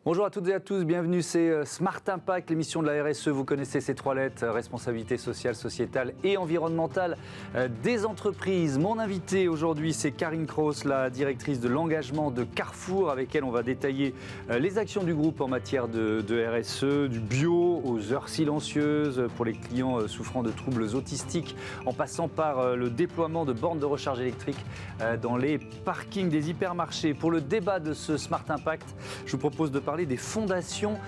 Bonjour à toutes et à tous, bienvenue, c'est Smart Impact, l'émission de la RSE. Vous connaissez ces trois lettres, responsabilité sociale, sociétale et environnementale des entreprises. Mon invité aujourd'hui, c'est Karine Kroos, la directrice de l'engagement de Carrefour, avec elle on va détailler les actions du groupe en matière de RSE, du bio aux heures silencieuses pour les clients souffrant de troubles autistiques, en passant par le déploiement de bornes de recharge électrique dans les parkings des hypermarchés. Pour le débat de ce Smart Impact, je vous propose de parler des fondations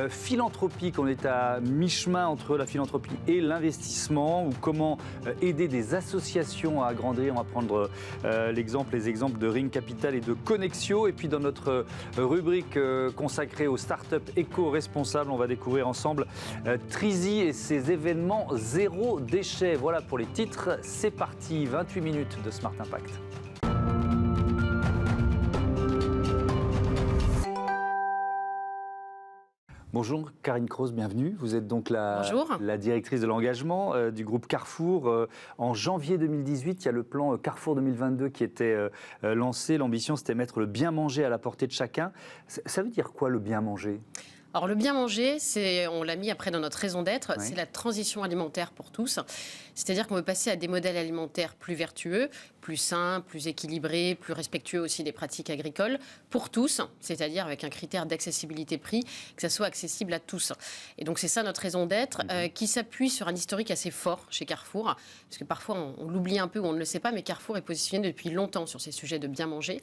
philanthropiques. On est à mi-chemin entre la philanthropie et l'investissement, ou comment aider des associations à grandir. On va prendre les exemples de Ring Capital et de Connexio. Et puis dans notre rubrique consacrée aux startups éco-responsables, on va découvrir ensemble Trizy et ses événements zéro déchet. Voilà pour les titres, c'est parti, 28 minutes de Smart Impact. Bonjour Karine Kroos, bienvenue. Vous êtes donc la directrice de l'engagement du groupe Carrefour. En janvier 2018, il y a le plan Carrefour 2022 qui était lancé. L'ambition, c'était mettre le bien manger à la portée de chacun. Ça veut dire quoi, le bien manger ? Alors le bien manger, on l'a mis après dans notre raison d'être, c'est la transition alimentaire pour tous. C'est-à-dire qu'on veut passer à des modèles alimentaires plus vertueux, plus sains, plus équilibrés, plus respectueux aussi des pratiques agricoles pour tous, c'est-à-dire avec un critère d'accessibilité prix, que ça soit accessible à tous. Et donc c'est ça notre raison d'être, qui s'appuie sur un historique assez fort chez Carrefour, parce que parfois on l'oublie un peu ou on ne le sait pas, mais Carrefour est positionné depuis longtemps sur ces sujets de bien manger.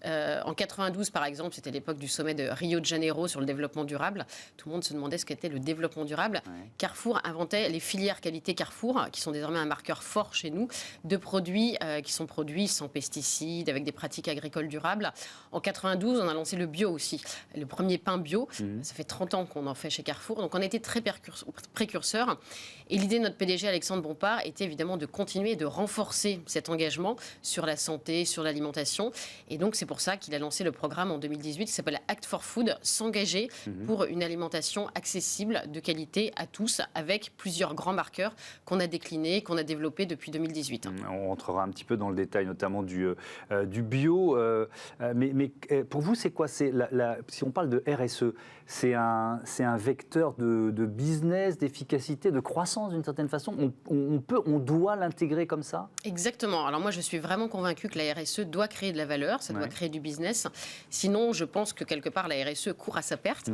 En 92 par exemple, c'était l'époque du sommet de Rio de Janeiro sur le développement durable. Tout le monde se demandait ce qu'était le développement durable. Carrefour inventait les filières qualité Carrefour, qui sont désormais un marqueur fort chez nous, de produits qui sont produits sans pesticides, avec des pratiques agricoles durables. En 92, on a lancé le bio aussi, le premier pain bio. Ça fait 30 ans qu'on en fait chez Carrefour, donc on a été très précurseurs. Et l'idée de notre PDG Alexandre Bompard était évidemment de continuer et de renforcer cet engagement sur la santé, sur l'alimentation. Et donc c'est pour ça qu'il a lancé le programme en 2018 qui s'appelle Act for Food, s'engager pour une alimentation accessible, de qualité à tous, avec plusieurs grands marqueurs qu'on a déclinés, qu'on a développés depuis 2018. On rentrera un petit peu dans le détail, notamment du bio. Mais pour vous, c'est quoi ? Si on parle de RSE, c'est un vecteur de business, d'efficacité, de croissance d'une certaine façon. On doit l'intégrer comme ça ? Exactement. Alors moi, je suis vraiment convaincue que la RSE doit créer de la valeur, ça doit créer du business. Sinon, je pense que quelque part, la RSE court à sa perte.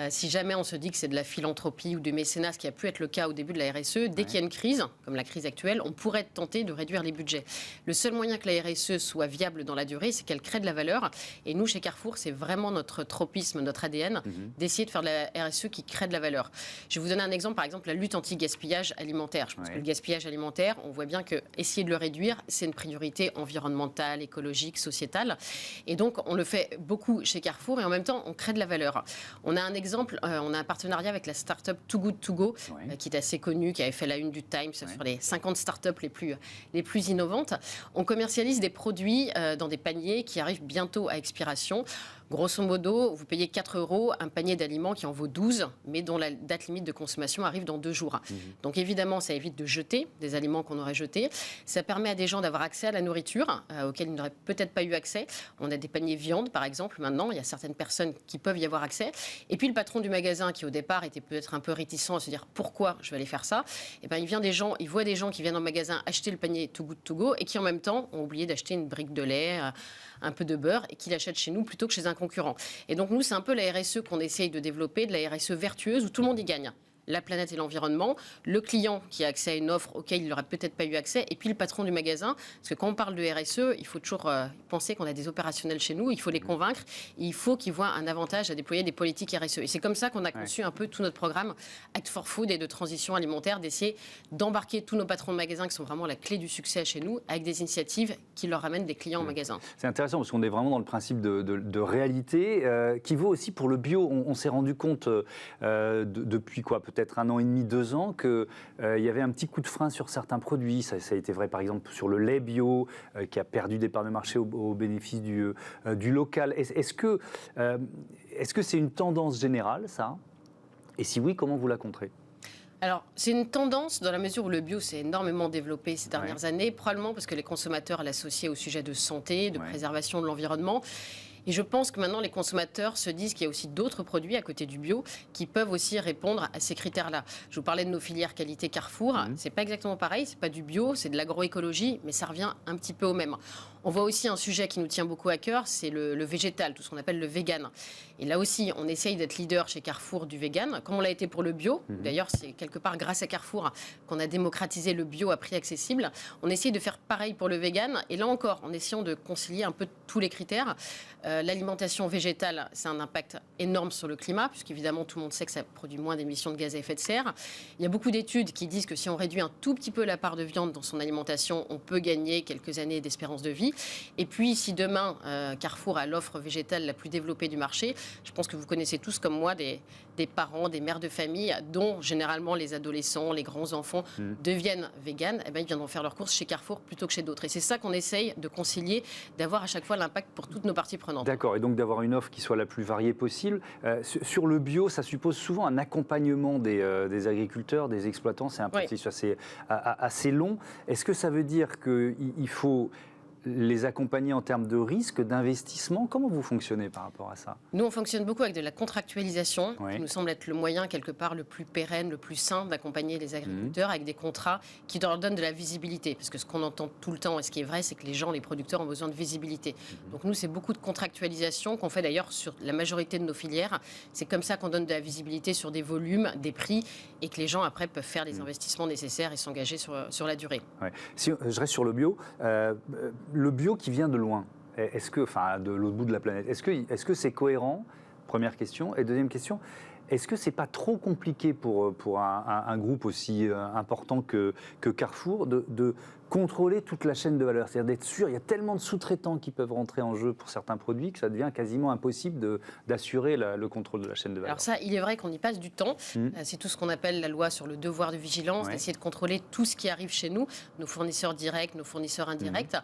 Si jamais on se dit que c'est de la philanthropie ou du mécénat, ce qui a pu être le cas au début de la RSE, dès qu'il y a une crise, comme la crise actuelle, on pourrait être tenté de réduire les budgets. Le seul moyen que la RSE soit viable dans la durée, c'est qu'elle crée de la valeur. Et nous, chez Carrefour, c'est vraiment notre tropisme, notre ADN, d'essayer de faire de la RSE qui crée de la valeur. Je vais vous donner un exemple, par exemple, la lutte anti-gaspillage alimentaire. Je pense que le gaspillage alimentaire, on voit bien que essayer de le réduire, c'est une priorité environnementale, écologique, sociétale. Et donc, on le fait beaucoup chez Carrefour et en même temps, on crée de la valeur. On a un exemple, on a un partenariat avec la start-up Too Good To Go, qui est assez connue, qui avait fait la une du Times sur les 50 start-up les plus innovantes. On commercialise des produits dans des paniers qui arrivent bientôt à expiration. Grosso modo, vous payez 4 €, un panier d'aliments qui en vaut 12, mais dont la date limite de consommation arrive dans 2 jours. Donc évidemment, ça évite de jeter des aliments qu'on aurait jetés. Ça permet à des gens d'avoir accès à la nourriture, auxquels ils n'auraient peut-être pas eu accès. On a des paniers viande, par exemple, maintenant. Il y a certaines personnes qui peuvent y avoir accès. Et puis le patron du magasin, qui au départ était peut-être un peu réticent à se dire pourquoi je vais aller faire ça, et ben il voit des gens qui viennent au magasin acheter le panier Too Good To Go et qui en même temps ont oublié d'acheter une brique de lait, un peu de beurre, et qui l'achètent chez nous plutôt que chez un concurrent. Et donc nous, c'est un peu la RSE qu'on essaye de développer, de la RSE vertueuse où tout le monde y gagne. La planète et l'environnement, le client qui a accès à une offre auquel il n'aurait peut-être pas eu accès, et puis le patron du magasin. Parce que quand on parle de RSE, il faut toujours penser qu'on a des opérationnels chez nous, il faut les convaincre, et il faut qu'ils voient un avantage à déployer des politiques RSE. Et c'est comme ça qu'on a conçu un peu tout notre programme Act for Food et de transition alimentaire, d'essayer d'embarquer tous nos patrons de magasins qui sont vraiment la clé du succès chez nous, avec des initiatives qui leur ramènent des clients au magasin. C'est intéressant parce qu'on est vraiment dans le principe de réalité qui vaut aussi pour le bio. On s'est rendu compte depuis peut-être 1 an et demi, 2 ans, qu'il y avait un petit coup de frein sur certains produits. Ça a été vrai par exemple sur le lait bio qui a perdu des parts de marché au bénéfice du local. Est-ce que c'est une tendance générale, ça ? Et si oui, comment vous la contrez ? Alors, c'est une tendance dans la mesure où le bio s'est énormément développé ces dernières années, probablement parce que les consommateurs l'associaient au sujet de santé, de préservation de l'environnement. Et je pense que maintenant, les consommateurs se disent qu'il y a aussi d'autres produits à côté du bio qui peuvent aussi répondre à ces critères-là. Je vous parlais de nos filières qualité Carrefour. C'est pas exactement pareil, c'est pas du bio, c'est de l'agroécologie, mais ça revient un petit peu au même. On voit aussi un sujet qui nous tient beaucoup à cœur, c'est le végétal, tout ce qu'on appelle le vegan. Et là aussi, on essaye d'être leader chez Carrefour du vegan, comme on l'a été pour le bio. D'ailleurs, c'est quelque part grâce à Carrefour qu'on a démocratisé le bio à prix accessible. On essaye de faire pareil pour le vegan. Et là encore, en essayant de concilier un peu tous les critères. L'alimentation végétale, c'est un impact énorme sur le climat, puisqu'évidemment, tout le monde sait que ça produit moins d'émissions de gaz à effet de serre. Il y a beaucoup d'études qui disent que si on réduit un tout petit peu la part de viande dans son alimentation, on peut gagner quelques années d'espérance de vie. Et puis, si demain, Carrefour a l'offre végétale la plus développée du marché, je pense que vous connaissez tous comme moi des parents, des mères de famille, dont généralement les adolescents, les grands-enfants deviennent véganes, eh bien, ils viendront faire leurs courses chez Carrefour plutôt que chez d'autres. Et c'est ça qu'on essaye de concilier, d'avoir à chaque fois l'impact pour toutes nos parties prenantes. D'accord, et donc d'avoir une offre qui soit la plus variée possible. Sur le bio, ça suppose souvent un accompagnement des agriculteurs, des exploitants. C'est un processus assez long. Est-ce que ça veut dire qu'il faut les accompagner en termes de risque, d'investissement? Comment vous fonctionnez par rapport à ça? Nous, on fonctionne beaucoup avec de la contractualisation, qui nous semble être le moyen, quelque part, le plus pérenne, le plus sain d'accompagner les agriculteurs avec des contrats qui leur donnent de la visibilité. Parce que ce qu'on entend tout le temps, et ce qui est vrai, c'est que les gens, les producteurs ont besoin de visibilité. Donc nous, c'est beaucoup de contractualisation qu'on fait d'ailleurs sur la majorité de nos filières. C'est comme ça qu'on donne de la visibilité sur des volumes, des prix, et que les gens, après, peuvent faire les investissements nécessaires et s'engager sur la durée. Ouais. Si je reste sur le bio, le bio qui vient de loin, est-ce que, enfin de l'autre bout de la planète, est-ce que c'est cohérent? Première question. Et deuxième question, est-ce que c'est pas trop compliqué pour un groupe aussi important que Carrefour de contrôler toute la chaîne de valeur? C'est-à-dire d'être sûr, il y a tellement de sous-traitants qui peuvent rentrer en jeu pour certains produits que ça devient quasiment impossible d'assurer le contrôle de la chaîne de valeur. Alors ça, il est vrai qu'on y passe du temps. C'est tout ce qu'on appelle la loi sur le devoir de vigilance, d'essayer de contrôler tout ce qui arrive chez nous, nos fournisseurs directs, nos fournisseurs indirects.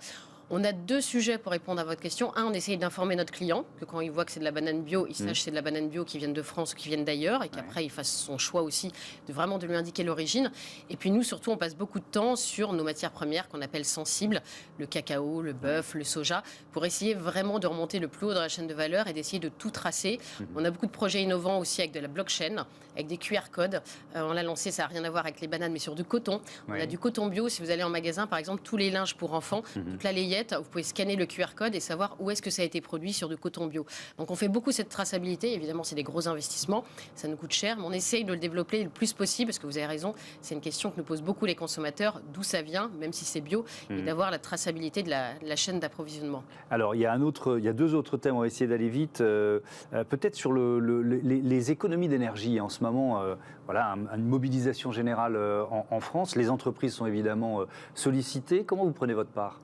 On a deux sujets pour répondre à votre question. Un, on essaye d'informer notre client que quand il voit que c'est de la banane bio, il sache que c'est de la banane bio qui vienne de France ou qui vienne d'ailleurs et qu'après il fasse son choix aussi de lui indiquer l'origine. Et puis nous, surtout, on passe beaucoup de temps sur nos matières premières qu'on appelle sensibles, le cacao, le bœuf, le soja, pour essayer vraiment de remonter le plus haut dans la chaîne de valeur et d'essayer de tout tracer. On a beaucoup de projets innovants aussi avec de la blockchain, avec des QR codes. On l'a lancé, ça n'a rien à voir avec les bananes, mais sur du coton. On a du coton bio. Si vous allez en magasin, par exemple, tous les linges pour enfants, toute la layette, vous pouvez scanner le QR code et savoir où est-ce que ça a été produit sur du coton bio. Donc on fait beaucoup cette traçabilité. Évidemment, c'est des gros investissements, ça nous coûte cher, mais on essaye de le développer le plus possible parce que vous avez raison, c'est une question que nous posent beaucoup les consommateurs, d'où ça vient, même si c'est bio, et d'avoir la traçabilité de la chaîne d'approvisionnement. Alors il y a deux autres thèmes, on va essayer d'aller vite. Peut-être sur les économies d'énergie en ce moment. Voilà, une mobilisation générale en France. Les entreprises sont évidemment sollicitées. Comment vous prenez votre part ?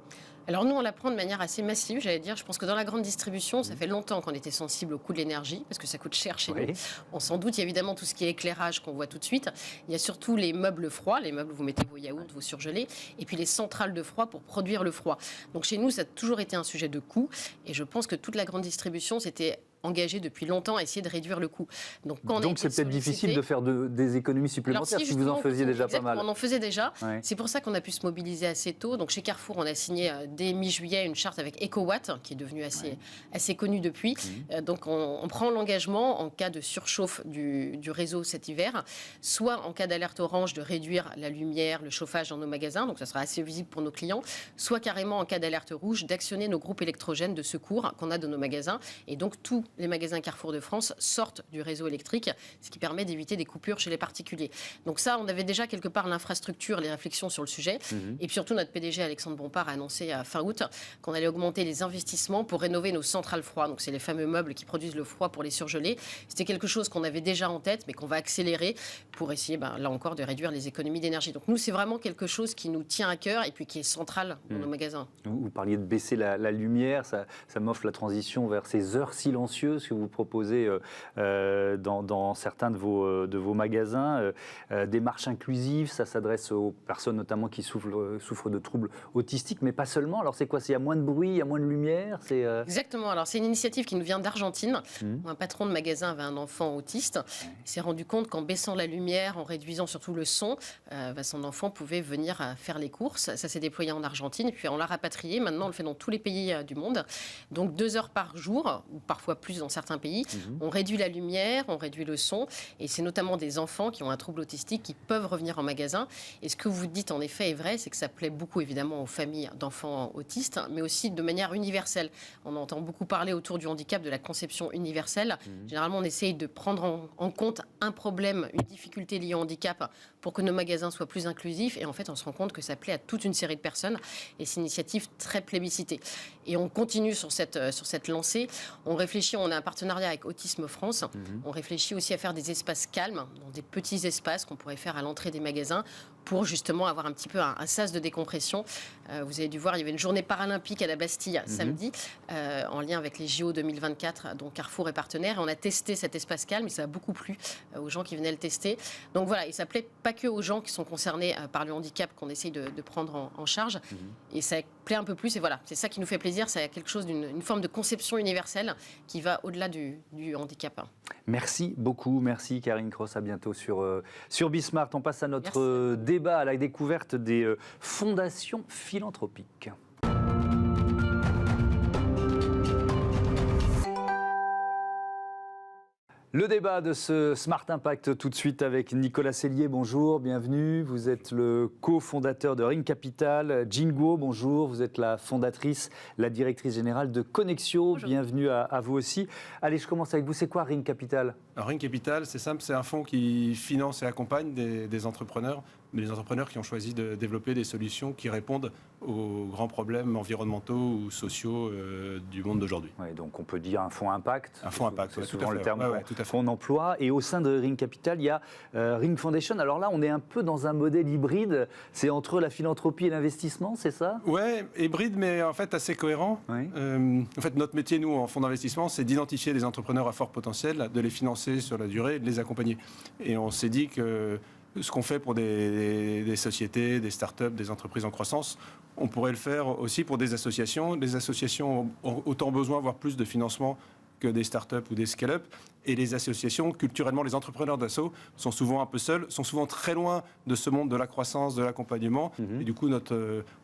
Alors nous, on la prend de manière assez massive, j'allais dire. Je pense que dans la grande distribution, ça fait longtemps qu'on était sensible au coût de l'énergie, parce que ça coûte cher chez nous. On s'en doute, il y a évidemment tout ce qui est éclairage qu'on voit tout de suite. Il y a surtout les meubles froids, les meubles où vous mettez vos yaourts, vos surgelés, et puis les centrales de froid pour produire le froid. Donc chez nous, ça a toujours été un sujet de coût, et je pense que toute la grande distribution, c'était engagé depuis longtemps à essayer de réduire le coût. Donc c'est peut-être difficile de faire des économies supplémentaires si vous en faisiez déjà pas mal. On en faisait déjà. C'est pour ça qu'on a pu se mobiliser assez tôt. Donc chez Carrefour, on a signé dès mi-juillet une charte avec EcoWatt, qui est devenue assez connue depuis. Donc on prend l'engagement en cas de surchauffe du réseau cet hiver, soit en cas d'alerte orange de réduire la lumière, le chauffage dans nos magasins, donc ça sera assez visible pour nos clients, soit carrément en cas d'alerte rouge d'actionner nos groupes électrogènes de secours qu'on a dans nos magasins. Et donc tout les magasins Carrefour de France sortent du réseau électrique, ce qui permet d'éviter des coupures chez les particuliers. Donc ça, on avait déjà quelque part l'infrastructure, les réflexions sur le sujet. Et puis surtout, notre PDG Alexandre Bompard a annoncé à fin août qu'on allait augmenter les investissements pour rénover nos centrales froides. Donc c'est les fameux meubles qui produisent le froid pour les surgelés. C'était quelque chose qu'on avait déjà en tête, mais qu'on va accélérer pour essayer, là encore, de réduire les économies d'énergie. Donc nous, c'est vraiment quelque chose qui nous tient à cœur et puis qui est central dans nos magasins. Vous parliez de baisser la lumière, ça m'offre la transition vers ces heures silencieuses audacieux, ce que vous proposez dans certains de vos magasins. Démarche inclusive, ça s'adresse aux personnes notamment qui souffrent de troubles autistiques, mais pas seulement. Alors c'est quoi? Il y a moins de bruit, il y a moins de lumière? Exactement. Alors c'est une initiative qui nous vient d'Argentine. Un patron de magasin avait un enfant autiste. Il s'est rendu compte qu'en baissant la lumière, en réduisant surtout le son, son enfant pouvait venir faire les courses. Ça s'est déployé en Argentine, et puis on l'a rapatrié. Maintenant, on le fait dans tous les pays du monde. Donc 2 heures par jour, ou parfois plus dans certains pays. On réduit la lumière, on réduit le son, et c'est notamment des enfants qui ont un trouble autistique qui peuvent revenir en magasin. Et ce que vous dites en effet est vrai, c'est que ça plaît beaucoup évidemment aux familles d'enfants autistes, mais aussi de manière universelle. On entend beaucoup parler autour du handicap de la conception universelle. Généralement, on essaye de prendre en compte un problème, une difficulté liée au handicap pour que nos magasins soient plus inclusifs. Et en fait, on se rend compte que ça plaît à toute une série de personnes. Et c'est une initiative très plébiscitée. Et on continue sur cette lancée. On réfléchit, on a un partenariat avec Autisme France. On réfléchit aussi à faire des espaces calmes, des petits espaces qu'on pourrait faire à l'entrée des magasins pour justement avoir un petit peu un sas de décompression. Vous avez dû voir, il y avait une journée paralympique à la Bastille samedi, en lien avec les JO 2024, dont Carrefour est partenaire. Et on a testé cet espace calme et ça a beaucoup plu aux gens qui venaient le tester. Donc voilà, et ça plaît pas que aux gens qui sont concernés par le handicap qu'on essaye de prendre en charge. Et ça plaît un peu plus. Et voilà, c'est ça qui nous fait plaisir. C'est quelque chose d'une forme de conception universelle qui va au-delà du handicap. Merci beaucoup. Merci Karine Cross. À bientôt sur Bismart. On passe à notre débat, à la découverte des fondations philanthropiques. Le débat de ce Smart Impact tout de suite avec Nicolas Sellier. Bonjour, bienvenue. Vous êtes le cofondateur de Ring Capital. Jean Guo, bonjour. Vous êtes la fondatrice, la directrice générale de Connexio. Bonjour. Bienvenue à vous aussi. Allez, je commence avec vous. C'est quoi Ring Capital? Alors, Ring Capital, c'est simple, c'est un fonds qui finance et accompagne des entrepreneurs, mais les entrepreneurs qui ont choisi de développer des solutions qui répondent aux grands problèmes environnementaux ou sociaux du monde d'aujourd'hui. Ouais, donc on peut dire un fonds impact. Un fonds impact, c'est ouais, souvent tout à le fait, terme qu'on emploie. Et au sein de Ring Capital, il y a Ring Foundation. Alors là, on est un peu dans un modèle hybride. C'est entre la philanthropie et l'investissement, c'est ça? Ouais, hybride, mais en fait assez cohérent. Oui. En fait, notre métier, nous, en fonds d'investissement, c'est d'identifier des entrepreneurs à fort potentiel, de les financer sur la durée et de les accompagner. Et on s'est dit que ce qu'on fait pour des sociétés, des startups, des entreprises en croissance, on pourrait le faire aussi pour des associations. Les associations ont autant besoin, voire plus de financement que des startups ou des scale-up. Et les associations, culturellement, les entrepreneurs d'assaut sont souvent un peu seuls, sont souvent très loin de ce monde de la croissance, de l'accompagnement. Et du coup,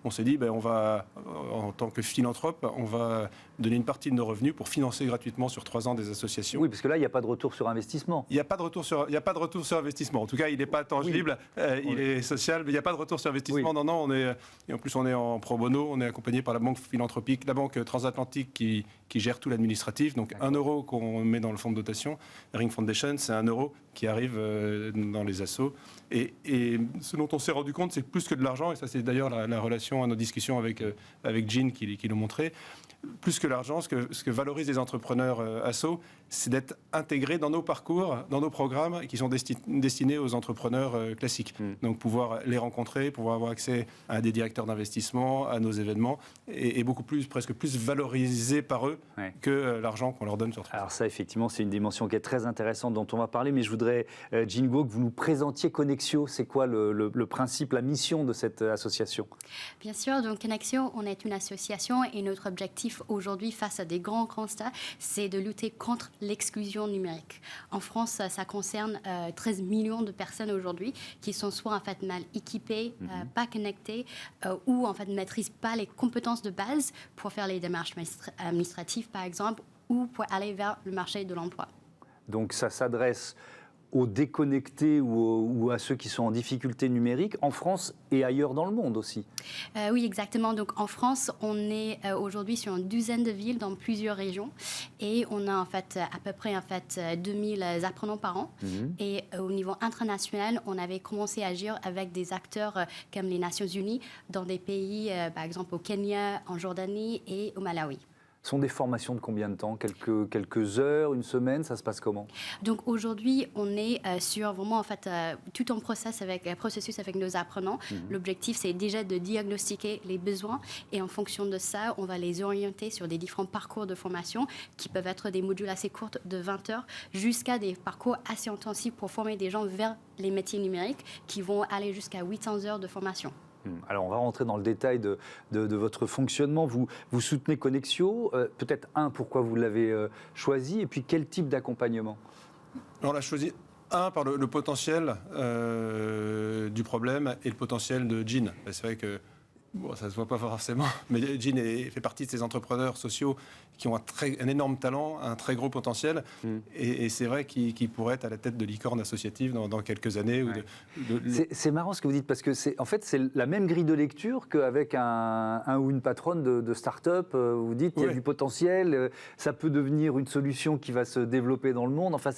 on s'est dit, on va, en tant que philanthrope, on va donner une partie de nos revenus pour financer gratuitement sur 3 ans des associations. Oui, parce que là, il n'y a pas de retour sur investissement. Il n'y a pas de retour sur investissement. En tout cas, il n'est pas tangible, il est social, mais il n'y a pas de retour sur investissement. Oui. Non, et en plus, on est en pro bono, on est accompagné par la banque philanthropique, la banque transatlantique qui gère tout l'administratif. Donc, 1 euro qu'on met dans le fonds de dotation. Ring Foundation, c'est 1 euro qui arrive dans les assos. Et ce dont on s'est rendu compte, c'est que plus que de l'argent, et ça c'est d'ailleurs la relation à nos discussions avec Jean qui l'ont montré, plus que l'argent, ce que valorisent les entrepreneurs assos, c'est d'être intégrés dans nos parcours, dans nos programmes qui sont destinés aux entrepreneurs classiques. Donc pouvoir les rencontrer, pouvoir avoir accès à des directeurs d'investissement, à nos événements, et beaucoup plus, presque plus valorisés par eux que l'argent qu'on leur donne sur 3 ans. Alors ça, effectivement, c'est une dimension qui est très intéressante dont on va parler, mais je voudrais, Jean Guo, que vous nous présentiez Connexio. C'est quoi le principe, la mission de cette association? Bien sûr, donc Connexio, on est une association et notre objectif aujourd'hui face à des grands constats, c'est de lutter contre l'exclusion numérique. En France, ça concerne 13 millions de personnes aujourd'hui qui sont soit en fait mal équipées, pas connectées, ou en fait ne maîtrisent pas les compétences de base pour faire les démarches administratives par exemple, ou pour aller vers le marché de l'emploi. Donc ça s'adresse aux déconnectés ou à ceux qui sont en difficulté numérique, en France et ailleurs dans le monde aussi. Oui, exactement. Donc en France, on est aujourd'hui sur une douzaine de villes dans plusieurs régions et on a en fait à peu près 2000 apprenants par an. Et au niveau international, on avait commencé à agir avec des acteurs comme les Nations Unies dans des pays, par exemple au Kenya, en Jordanie et au Malawi. sont des formations de combien de temps? Quelques heures, une semaine, ça se passe comment? Donc aujourd'hui, on est sur vraiment tout un processus avec nos apprenants. L'objectif, c'est déjà de diagnostiquer les besoins et en fonction de ça, on va les orienter sur des différents parcours de formation qui peuvent être des modules assez courts de 20 heures jusqu'à des parcours assez intensifs pour former des gens vers les métiers numériques qui vont aller jusqu'à 800 heures de formation. Alors, on va rentrer dans le détail de votre fonctionnement. Vous soutenez Connexio. Peut-être, pourquoi vous l'avez choisi, et puis quel type d'accompagnement? On l'a choisi, par le potentiel du problème et le potentiel de Jean. C'est vrai que ça ne se voit pas forcément, mais Jean fait partie de ces entrepreneurs sociaux qui ont un énorme talent, un très gros potentiel, et c'est vrai qu'il pourrait être à la tête de licorne associative dans quelques années. Ouais. C'est marrant ce que vous dites, parce que c'est la même grille de lecture qu'avec un ou une patronne de start-up. Vous dites qu'il y a du potentiel, ça peut devenir une solution qui va se développer dans le monde. Enfin,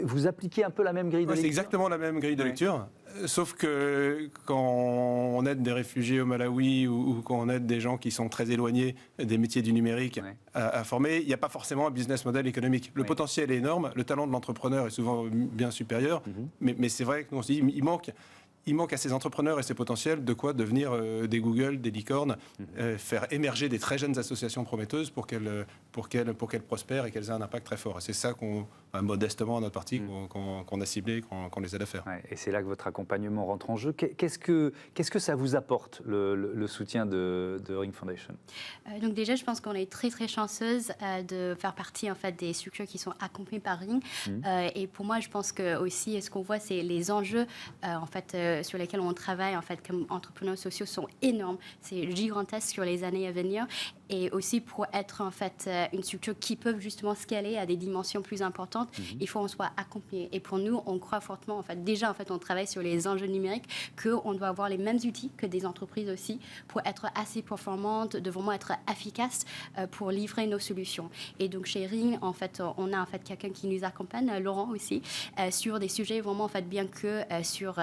vous appliquez un peu la même grille de lecture? C'est exactement la même grille de lecture, sauf que quand on aide des réfugiés au Malawi ou quand on aide des gens qui sont très éloignés des métiers du numérique à former, il n'y a pas forcément un business model économique. Le potentiel est énorme, le talent de l'entrepreneur est souvent bien supérieur, mais c'est vrai que nous on se dit il manque à ces entrepreneurs et ces potentiels de quoi devenir des Google, des licornes, faire émerger des très jeunes associations prometteuses pour qu'elles prospèrent et qu'elles aient un impact très fort. Et c'est ça modestement à notre partie, qu'on a ciblé, qu'on les aide à faire. Ouais, et c'est là que votre accompagnement rentre en jeu. Qu'est-ce que ça vous apporte, le soutien de Ring Foundation? Donc déjà, je pense qu'on est très très chanceuse de faire partie des structures qui sont accompagnées par Ring. Et pour moi, je pense que aussi, ce qu'on voit, c'est les enjeux sur lesquels on travaille comme entrepreneurs sociaux sont énormes. C'est gigantesque sur les années à venir. Et aussi pour être une structure qui peut justement scaler à des dimensions plus importantes, il faut qu'on soit accompagné. Et pour nous, on croit fortement, on travaille sur les enjeux numériques, qu'on doit avoir les mêmes outils que des entreprises aussi pour être assez performantes, de vraiment être efficaces pour livrer nos solutions. Et donc chez Ring, on a quelqu'un qui nous accompagne, Laurent aussi, sur des sujets vraiment bien que sur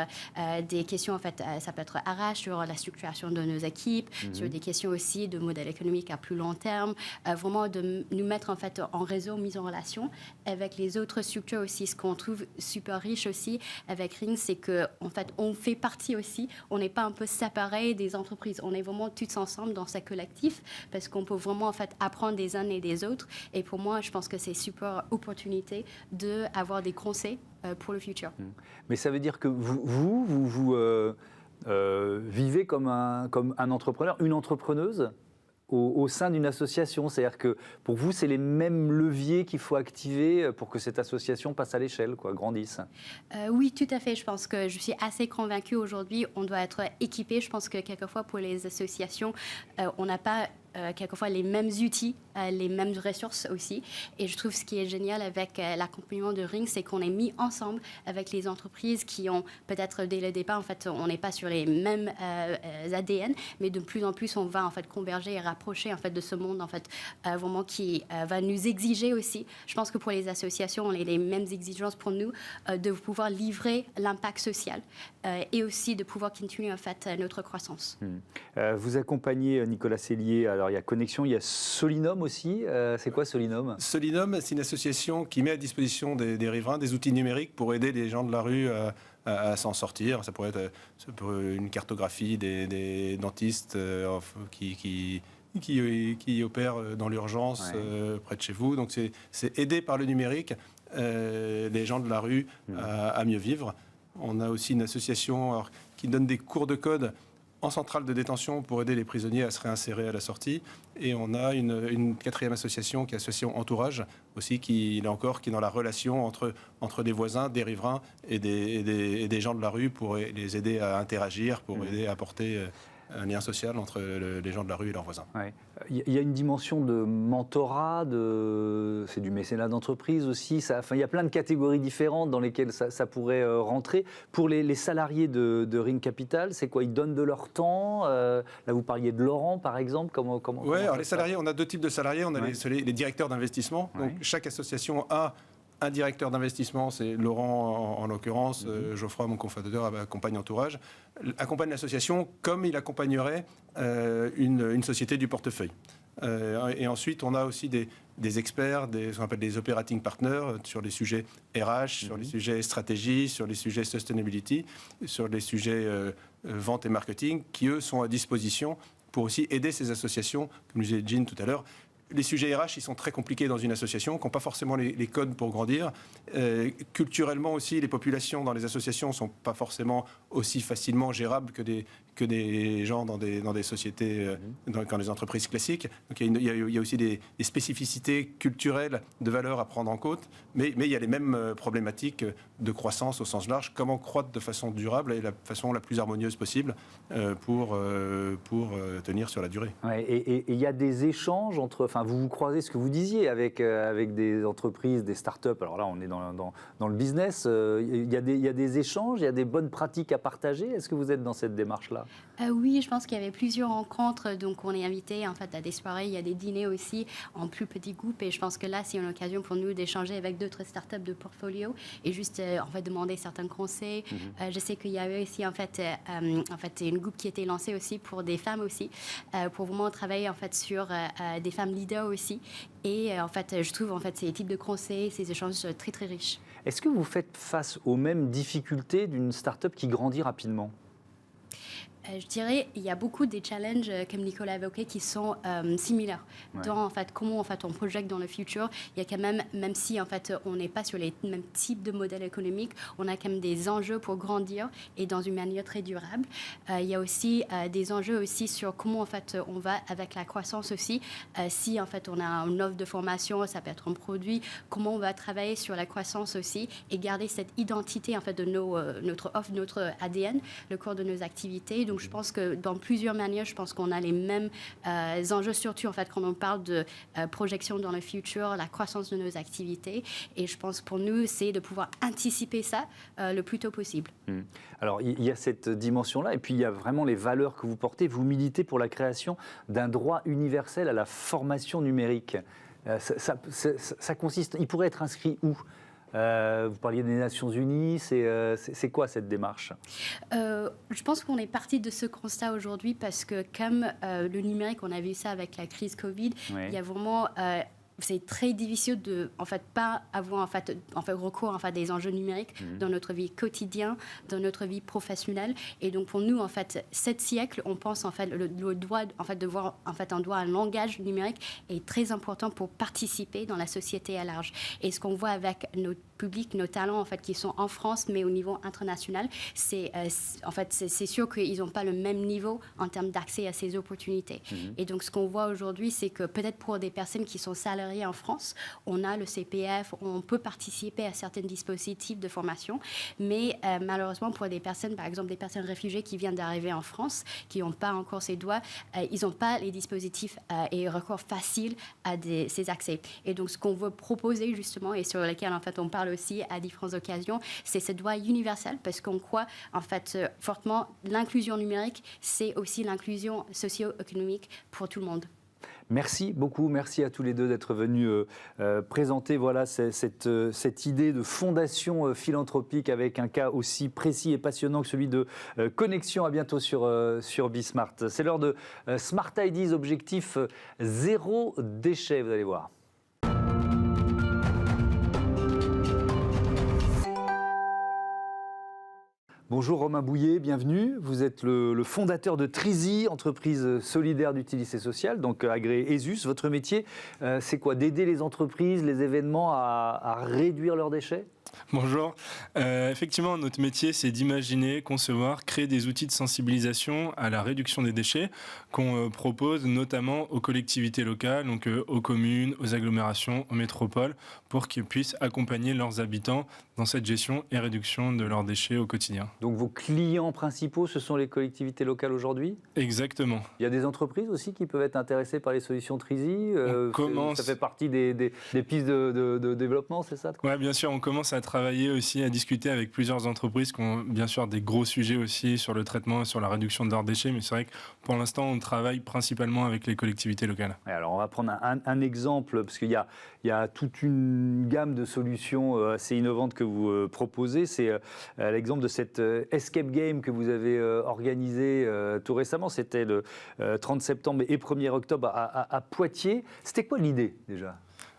des questions, ça peut être RH, sur la structuration de nos équipes, sur des questions aussi de modèle économique à plus long terme, vraiment de nous mettre en réseau, mise en relation avec les autres structures aussi. Ce qu'on trouve super riche aussi avec Ring, c'est que on fait partie aussi, on n'est pas un peu séparés des entreprises, on est vraiment tous ensemble dans ce collectif parce qu'on peut vraiment apprendre des uns et des autres. Et pour moi, je pense que c'est une super opportunité d'avoir des conseils pour le futur. Mais ça veut dire que vous vivez comme un entrepreneur, une entrepreneuse au sein d'une association. C'est-à-dire que pour vous, c'est les mêmes leviers qu'il faut activer pour que cette association passe à l'échelle, grandisse. Oui, tout à fait. Je pense que je suis assez convaincue aujourd'hui. On doit être équipé. Je pense que quelquefois, pour les associations, on n'a pas quelquefois les mêmes outils, les mêmes ressources aussi. Et je trouve ce qui est génial avec l'accompagnement de Ring, c'est qu'on est mis ensemble avec les entreprises qui ont peut-être dès le départ, on n'est pas sur les mêmes ADN, mais de plus en plus, on va converger et rapprocher de ce monde vraiment qui va nous exiger aussi. Je pense que pour les associations, on a les mêmes exigences pour nous de pouvoir livrer l'impact social et aussi de pouvoir continuer notre croissance. Vous accompagnez Nicolas Sellier. Alors, il y a Connexion, il y a Solinum aussi. C'est quoi Solinum? Solinum, c'est une association qui met à disposition des riverains des outils numériques pour aider les gens de la rue à s'en sortir. Ça pourrait être une cartographie des dentistes qui opèrent dans l'urgence près de chez vous. Donc c'est aider par le numérique les gens de la rue à mieux vivre. On a aussi une association qui donne des cours de code en centrale de détention pour aider les prisonniers à se réinsérer à la sortie. Et on a une quatrième association qui est l'association Entourage, aussi, qui est dans la relation entre des voisins, des riverains et des gens de la rue pour les aider à interagir, pour aider à apporter un lien social entre les gens de la rue et leurs voisins. Ouais. Il y a une dimension de mentorat, c'est du mécénat d'entreprise aussi. Il y a plein de catégories différentes dans lesquelles ça pourrait rentrer. Pour les salariés de Ring Capital, c'est quoi? Ils donnent de leur temps. Là, vous parliez de Laurent, par exemple. Comment alors les salariés, on a deux types de salariés. On a les directeurs d'investissement. Donc chaque association a un directeur d'investissement, c'est Laurent en l'occurrence, Geoffroy, mon cofondateur, accompagne Entourage, accompagne l'association comme il accompagnerait une société du portefeuille. Et ensuite, on a aussi des experts, ce qu'on appelle des operating partners sur les sujets RH, sur les sujets stratégie, sur les sujets sustainability, sur les sujets vente et marketing, qui eux sont à disposition pour aussi aider ces associations, comme disait Jean tout à l'heure. Les sujets RH, ils sont très compliqués dans une association, qui n'ont pas forcément les codes pour grandir. Culturellement aussi, les populations dans les associations ne sont pas forcément aussi facilement gérables que des gens dans des sociétés, dans des entreprises classiques. Donc il y a aussi des spécificités culturelles de valeur à prendre en compte, mais il y a les mêmes problématiques de croissance au sens large. Comment croître de façon durable et la façon la plus harmonieuse possible pour tenir sur la durée. Ouais, et il y a des échanges entre... Enfin, vous croisez ce que vous disiez avec des entreprises, des startups. Alors là, on est dans le business. Il y a des échanges, il y a des bonnes pratiques à partager. Est-ce que vous êtes dans cette démarche-là ? Oui, je pense qu'il y avait plusieurs rencontres. Donc, on est invité en fait à des soirées. Il y a des dîners aussi en plus petits groupes. Et je pense que là, c'est une occasion pour nous d'échanger avec d'autres startups de portfolio et juste en fait demander certains conseils. Je sais qu'il y avait aussi en fait une groupe qui était lancée aussi pour des femmes aussi, pour vraiment travailler en fait sur des femmes leaders aussi. Et en fait, je trouve en fait ces types de conseils, ces échanges très très riches. Est-ce que vous faites face aux mêmes difficultés d'une start-up qui grandit rapidement ? Je dirais il y a beaucoup des challenges, comme Nicolas évoquait, qui sont similaires. Ouais. Dans en fait, comment en fait, on projette dans le futur. Il y a quand même si en fait, on n'est pas sur les mêmes types de modèles économiques, on a quand même des enjeux pour grandir et dans une manière très durable. Il y a aussi des enjeux aussi sur comment en fait, on va avec la croissance aussi. Si en fait, on a une offre de formation, ça peut être un produit, comment on va travailler sur la croissance aussi et garder cette identité en fait, de notre offre, notre ADN, le corps de nos activités. Donc, je pense que dans plusieurs manières, je pense qu'on a les mêmes enjeux, surtout en fait, quand on parle de projection dans le futur, la croissance de nos activités. Et je pense pour nous, c'est de pouvoir anticiper ça le plus tôt possible. Alors, il y a cette dimension-là, et puis il y a vraiment les valeurs que vous portez. Vous militez pour la création d'un droit universel à la formation numérique. Ça consiste, il pourrait être inscrit où ? Vous parliez des Nations Unies, c'est quoi cette démarche ? Je pense qu'on est parti de ce constat aujourd'hui parce que comme le numérique, on a vu ça avec la crise Covid, il y a vraiment... c'est très difficile de en fait pas avoir en fait recours en fait des enjeux numériques dans notre vie quotidienne, dans notre vie professionnelle. Et donc pour nous en fait 7 siècles, on pense en fait le droit en fait de voir en fait un droit à un langage numérique est très important pour participer dans la société à large. Et ce qu'on voit avec nos publics, nos talents en fait qui sont en France mais au niveau international, c'est sûr qu'ils n'ont pas le même niveau en termes d'accès à ces opportunités. Et donc ce qu'on voit aujourd'hui, c'est que peut-être pour des personnes qui sont salariées en France, on a le CPF, on peut participer à certains dispositifs de formation, mais malheureusement pour des personnes, par exemple des personnes réfugiées qui viennent d'arriver en France, qui n'ont pas encore ces droits, ils n'ont pas les dispositifs et recours facile à ces accès. Et donc ce qu'on veut proposer justement et sur lequel en fait on parle aussi à différentes occasions, c'est ce droit universel parce qu'on croit en fait fortement l'inclusion numérique, c'est aussi l'inclusion socio-économique pour tout le monde. Merci beaucoup, merci à tous les deux d'être venus présenter voilà, cette idée de fondation philanthropique avec un cas aussi précis et passionnant que celui de Connexion. À bientôt sur Bismart. C'est l'heure de Smart Ideas, objectif zéro déchet, vous allez voir. Bonjour Romain Bouillet, bienvenue. Vous êtes le fondateur de Trizy, entreprise solidaire d'utilité sociale, donc agréée ESUS. Votre métier, c'est quoi ? D'aider les entreprises, les événements à réduire leurs déchets ? Bonjour. Effectivement, notre métier, c'est d'imaginer, concevoir, créer des outils de sensibilisation à la réduction des déchets qu'on propose notamment aux collectivités locales, donc aux communes, aux agglomérations, aux métropoles, pour qu'ils puissent accompagner leurs habitants dans cette gestion et réduction de leurs déchets au quotidien. Donc vos clients principaux, ce sont les collectivités locales aujourd'hui ? Exactement. Il y a des entreprises aussi qui peuvent être intéressées par les solutions Trizy. Ça fait partie des pistes de développement, c'est ça ? Oui, bien sûr, on commence à travailler aussi, à discuter avec plusieurs entreprises qui ont bien sûr des gros sujets aussi sur le traitement et sur la réduction de leurs déchets, mais c'est vrai que pour l'instant, on travaille principalement avec les collectivités locales. Alors, on va prendre un exemple, parce qu'il y a toute une gamme de solutions assez innovantes que vous proposez. C'est l'exemple de cette escape game que vous avez organisé tout récemment. C'était le 30 septembre et 1er octobre à Poitiers. C'était quoi l'idée déjà ?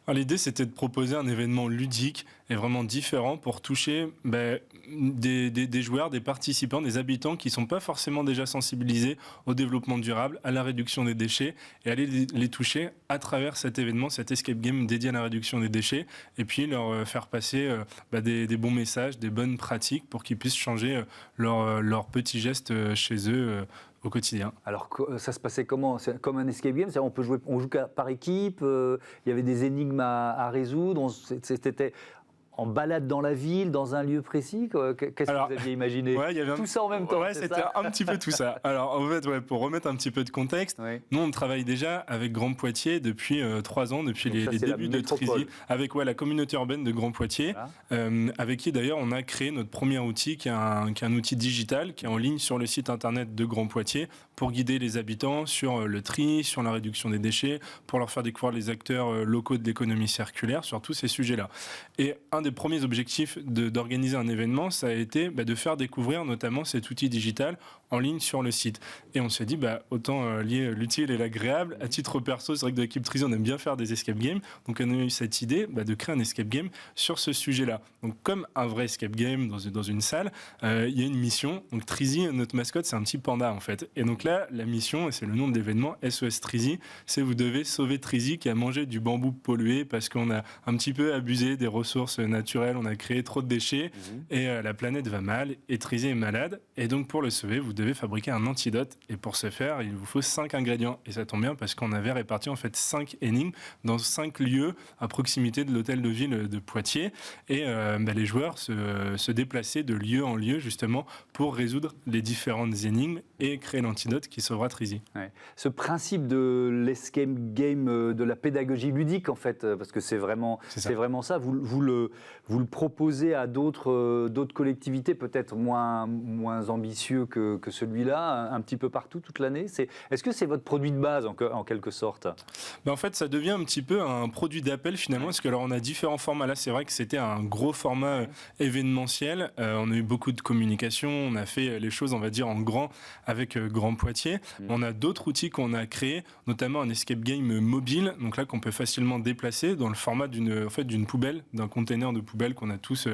L'idée, c'était de proposer un événement ludique et vraiment différent pour toucher des joueurs, des participants, des habitants qui ne sont pas forcément déjà sensibilisés au développement durable, à la réduction des déchets, et aller les toucher à travers cet événement, cet escape game dédié à la réduction des déchets, et puis leur faire passer des bons messages, des bonnes pratiques pour qu'ils puissent changer leurs petits gestes chez eux au quotidien. Alors, ça se passait comment ? C'est comme un escape game, c'est-à-dire on joue par équipe, il y avait des énigmes à résoudre, c'était en balade dans la ville, dans un lieu précis. Qu'est-ce que vous aviez imaginé ? Ouais, il y avait tout ça en même temps. Ouais, c'était un petit peu tout ça. Alors en fait, pour remettre un petit peu de contexte, nous on travaille déjà avec Grand Poitiers depuis 3 ans, depuis les débuts de Trizy, avec la communauté urbaine de Grand Poitiers, avec qui d'ailleurs on a créé notre premier outil, qui est un outil digital, qui est en ligne sur le site internet de Grand Poitiers, pour guider les habitants sur le tri, sur la réduction des déchets, pour leur faire découvrir les acteurs locaux de l'économie circulaire, sur tous ces sujets-là. Et un des premiers objectifs d'organiser un événement, ça a été de faire découvrir notamment cet outil digital en ligne sur le site. Et on s'est dit, autant lier l'utile et l'agréable. À titre perso, c'est vrai que de l'équipe Trizy, on aime bien faire des escape games. Donc on a eu cette idée de créer un escape game sur ce sujet-là. Donc comme un vrai escape game dans une salle, il y a une mission. Donc Trizy, notre mascotte, c'est un petit panda en fait. Et donc là, la mission, et c'est le nom de l'événement, SOS Trizy, c'est vous devez sauver Trizy qui a mangé du bambou pollué parce qu'on a un petit peu abusé des ressources naturelles, on a créé trop de déchets et la planète va mal et Trizy est malade. Et donc pour le sauver, vous devez fabriquer un antidote. Et pour ce faire, il vous faut 5 ingrédients. Et ça tombe bien parce qu'on avait réparti en fait 5 énigmes dans 5 lieux à proximité de l'hôtel de ville de Poitiers. Et les joueurs se déplaçaient de lieu en lieu justement pour résoudre les différentes énigmes et créer l'antidote qui sauvera Trizy. Ouais. Ce principe de l'escape game, de la pédagogie ludique en fait, parce que c'est vraiment ça, vous le proposez à d'autres collectivités peut-être moins ambitieux que celui-là, un petit peu partout toute l'année. Est-ce que c'est votre produit de base en quelque sorte ? En fait, ça devient un petit peu un produit d'appel finalement, parce que alors on a différents formats. Là, c'est vrai que c'était un gros format événementiel. On a eu beaucoup de communication, on a fait les choses, on va dire, en grand avec Grand Poitiers. On a d'autres outils qu'on a créés, notamment un escape game mobile, donc là qu'on peut facilement déplacer dans le format d'une poubelle, d'un container de poubelle qu'on a tous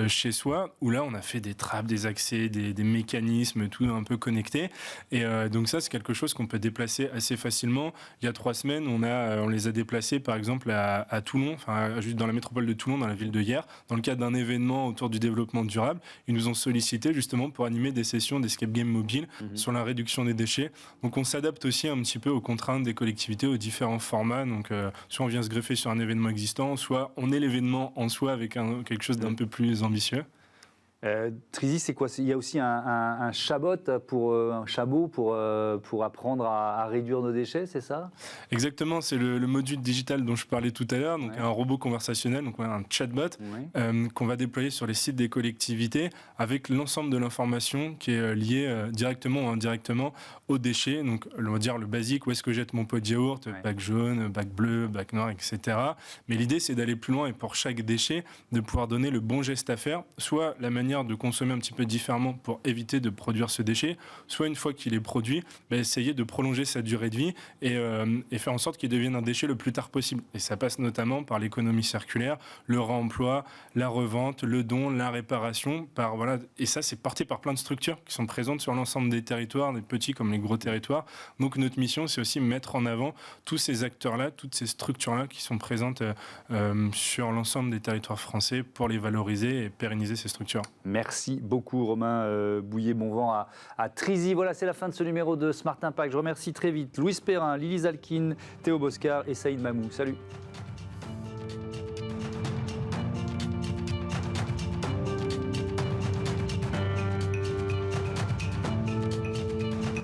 chez soi, où là on a fait des trappes, des accès, des mécanismes, tout un peu connecté. Et donc ça, c'est quelque chose qu'on peut déplacer assez facilement. Il y a 3 semaines, on les a déplacés par exemple à Toulon, juste dans la métropole de Toulon, dans la ville de Hyères, dans le cadre d'un événement autour du développement durable. Ils nous ont sollicité justement pour animer des sessions d'escape game mobile sur la réduction des déchets. Donc on s'adapte aussi un petit peu aux contraintes des collectivités, aux différents formats. Donc soit on vient se greffer sur un événement existant, soit on est l'événement en soi avec quelque chose d'un peu plus ambitieux. Trizy, c'est quoi ? Il y a aussi un chabot pour apprendre à réduire nos déchets, c'est ça ? Exactement, c'est le module digital dont je parlais tout à l'heure, donc un robot conversationnel, donc un chatbot qu'on va déployer sur les sites des collectivités avec l'ensemble de l'information qui est liée directement ou indirectement aux déchets. Donc on va dire le basique, où est-ce que jette mon pot de yaourt, bac jaune, bac bleu, bac noir, etc. Mais l'idée, c'est d'aller plus loin et pour chaque déchet, de pouvoir donner le bon geste à faire, soit la manière de consommer un petit peu différemment pour éviter de produire ce déchet, soit une fois qu'il est produit, essayer de prolonger sa durée de vie et faire en sorte qu'il devienne un déchet le plus tard possible. Et ça passe notamment par l'économie circulaire, le réemploi, la revente, le don, la réparation. Et ça, c'est porté par plein de structures qui sont présentes sur l'ensemble des territoires, les petits comme les gros territoires. Donc notre mission, c'est aussi mettre en avant tous ces acteurs-là, toutes ces structures-là qui sont présentes sur l'ensemble des territoires français pour les valoriser et pérenniser ces structures. Merci beaucoup Romain Bouillet-Bonvent à Trizy. Voilà, c'est la fin de ce numéro de Smart Impact. Je remercie très vite Louise Perrin, Lily Zalkin, Théo Boscar et Saïd Mamou. Salut.